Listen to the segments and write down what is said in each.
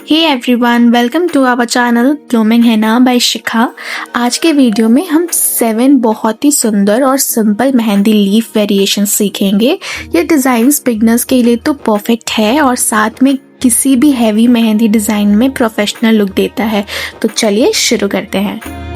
Hey everyone, welcome to our channel Blooming Henna by Shikha। आज के video में हम 7 बहुत ही सुंदर और सिंपल मेहंदी लीफ वेरिएशन सीखेंगे। ये डिज़ाइंस बिगनर्स के लिए तो परफेक्ट है और साथ में किसी भी हैवी मेहंदी डिज़ाइन में प्रोफेशनल लुक देता है। तो चलिए शुरू करते हैं।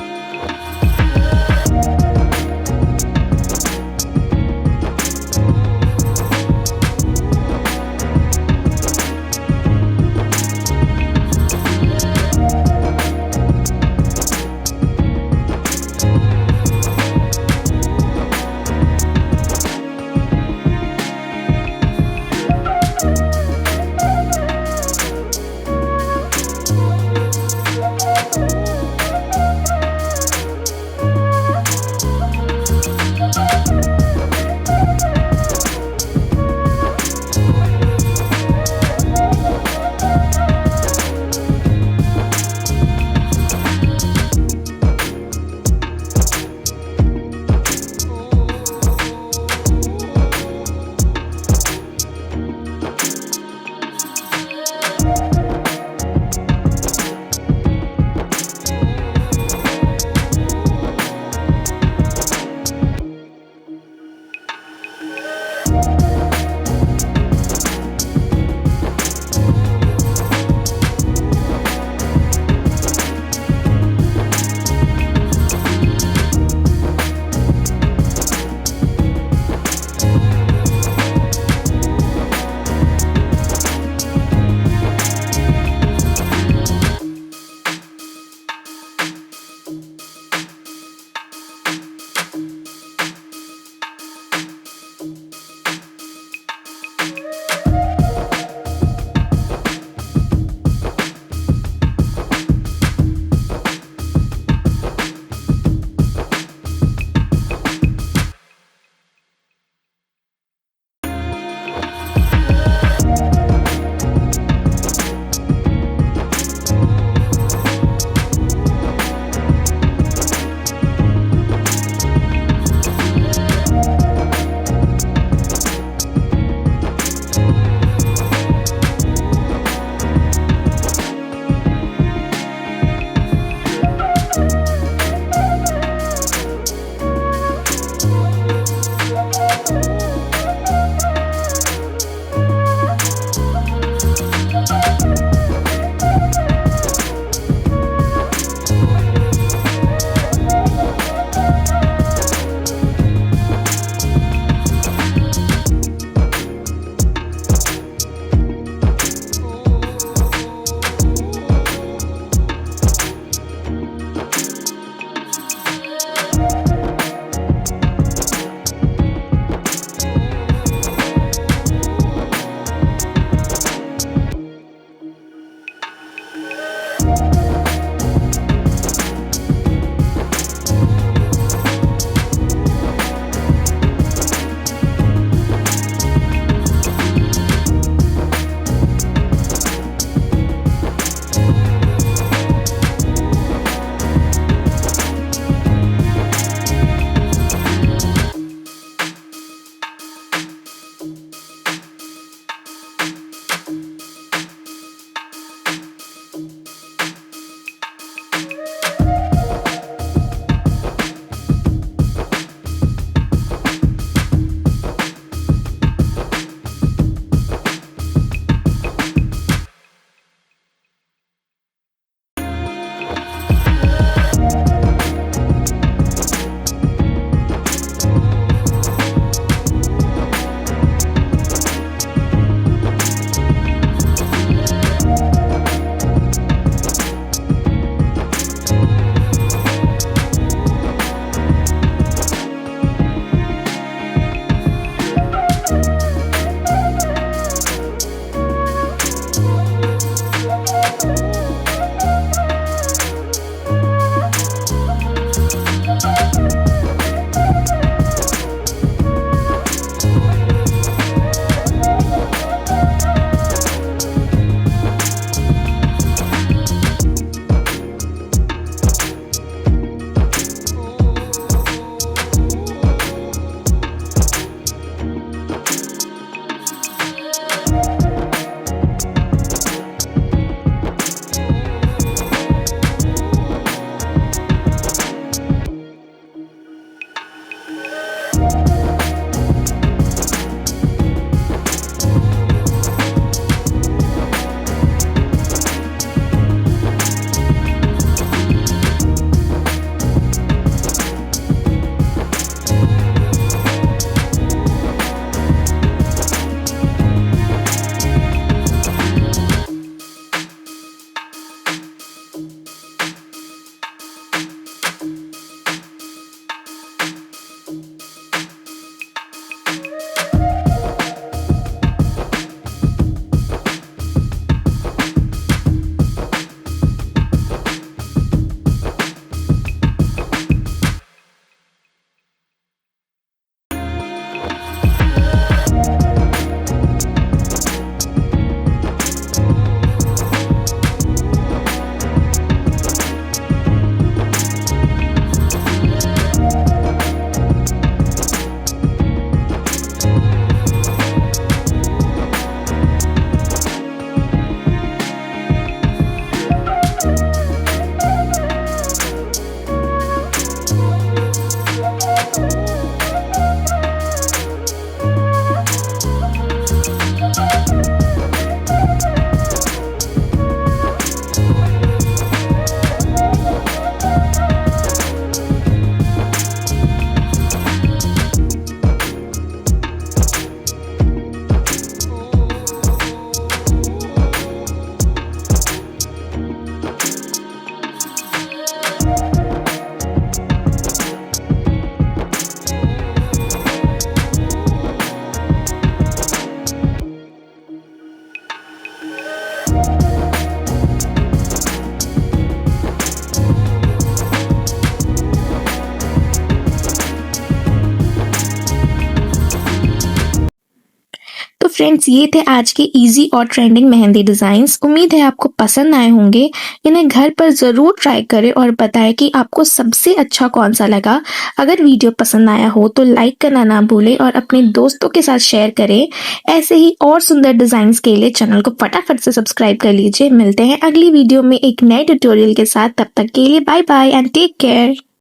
फ्रेंड्स, ये थे आज के इजी और ट्रेंडिंग मेहंदी डिजाइन्स। उम्मीद है आपको पसंद आए होंगे। इन्हें घर पर ज़रूर ट्राई करें और बताएं कि आपको सबसे अच्छा कौन सा लगा। अगर वीडियो पसंद आया हो तो लाइक करना ना भूलें और अपने दोस्तों के साथ शेयर करें। ऐसे ही और सुंदर डिजाइन्स के लिए चैनल को फटाफट से सब्सक्राइब कर लीजिए। मिलते हैं अगली वीडियो में एक नए ट्यूटोरियल के साथ। तब तक के लिए bye bye and take care.